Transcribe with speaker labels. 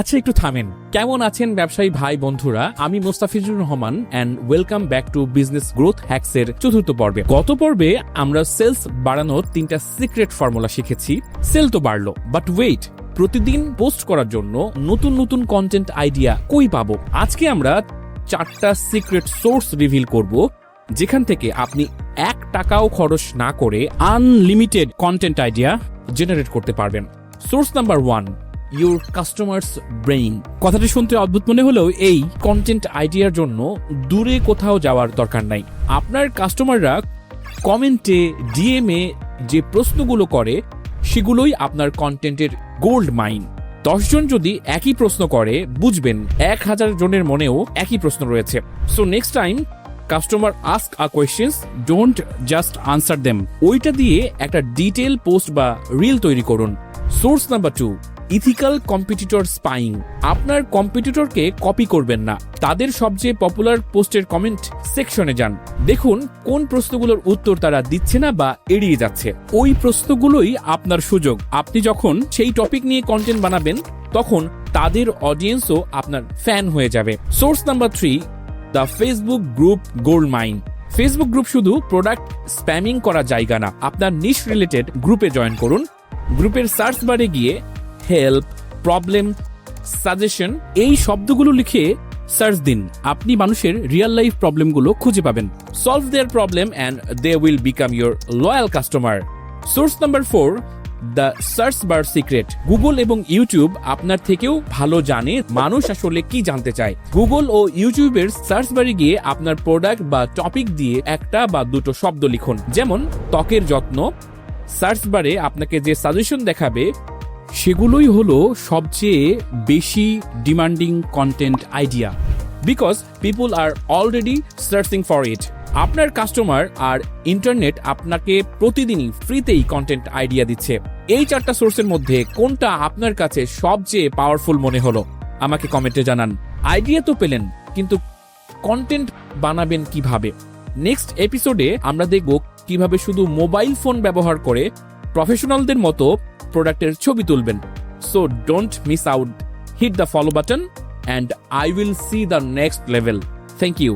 Speaker 1: আচ্ছা একটু থামেন। কেমন আছেন ব্যবসায়ী ভাই বন্ধুরা? আমি Mostafizur Rahman and welcome back to business growth hacks এর চতুর্থ পর্বে। গত পর্বে আমরা সেলস বাড়ানোর 3টা সিক্রেট ফর্মুলা শিখেছি। সেল তো বাড়লো, বাট ওয়েট, প্রতিদিন পোস্ট করার জন্য নতুন নতুন কন্টেন্ট আইডিয়া কই পাবো? আজকে আমরা 4টা সিক্রেট সোর্স রিভিল করব, যেখান থেকে আপনি 1 টাকাও খরচ না করে আনলিমিটেড কন্টেন্ট আইডিয়া জেনারেট করতে পারবেন। Source number 1, your customers brain. কথাটি শুনতে অদ্ভুত মনে হলেও এই কন্টেন্ট আইডিয়ার জন্য দূরে কোথাও যাওয়ার দরকার নাই। আপনার কাস্টমাররা কমেন্টে, ডিএমএ যে প্রশ্নগুলো করে সেগুলোই আপনার কন্টেন্টের গোল্ড মাইন। 10 জন যদি একই প্রশ্ন করে, বুঝবেন 1000 জনের মনেও একই প্রশ্ন রয়েছে। So next time customer ask a questions, don't just answer them. ওইটা দিয়ে একটা ডিটেল পোস্ট বা রিল তৈরি করুন। Source number 2, ethical competitor spying. আপনার কম্পিটিটরকে কপি করবেন না, তাদের সবচেয়ে পপুলার পোস্টের কমেন্ট সেকশনে যান। দেখুন কোন প্রশ্নগুলোর উত্তর তারা দিচ্ছে না বা এড়িয়ে যাচ্ছে। ওই প্রশ্নগুলোই আপনার সুযোগ। আপনি যখন সেই টপিক নিয়ে কন্টেন্ট বানাবেন, তখন তাদের অডিয়েন্সও আপনার ফ্যান হয়ে যাবে। Source number 3, the Facebook group gold mine. Facebook group শুধু প্রোডাক্ট স্প্যামিং করা জায়গা না। আপনার নিশ রিলেটেড গ্রুপে জয়েন করুন। গ্রুপের সার্চ বারে গিয়ে হেল্প, প্রবলেম, সাজেশন এই শব্দগুলো লিখে সার্চ দিন। আপনি মানুষের রিয়েল লাইফ প্রবলেমগুলো খুঁজে পাবেন। Solve their problem and they will become your loyal customer. Source number 4, the search bar secret. Google এবং ইউটিউব আপনার থেকেও ভালো জানে মানুষ আসলে কি জানতে চায়। গুগল ও ইউটিউবের সার্চ বারে গিয়ে আপনার প্রোডাক্ট বা টপিক দিয়ে 1টা বা 2টো শব্দ লিখুন, যেমন ত্বকের যত্ন। সার্চ বারে আপনাকে যে সাজেশন দেখাবে সেগুলোই হলো সবচেয়ে বেশি demanding content idea, because people are already searching for it. আপনার কাস্টমার আর ইন্টারনেট আপনাকে প্রতিদিনই ফ্রিতেই কন্টেন্ট আইডিয়া দিচ্ছে। এই 4টা সোর্সের মধ্যে কোনটা আপনার কাছে সবচেয়ে পাওয়ারফুল মনে হলো আমাকে কমেন্টে জানান। আইডিয়া তো পেলেন, কিন্তু কন্টেন্ট বানাবেন কিভাবে? নেক্সট এপিসোডে আমরা দেখব কিভাবে শুধু মোবাইল ফোন ব্যবহার করে প্রফেশনালদের মতো প্রোডাক্টের ছবি তুলবেন। So don't miss out, hit the follow button and I will see the next level. Thank you.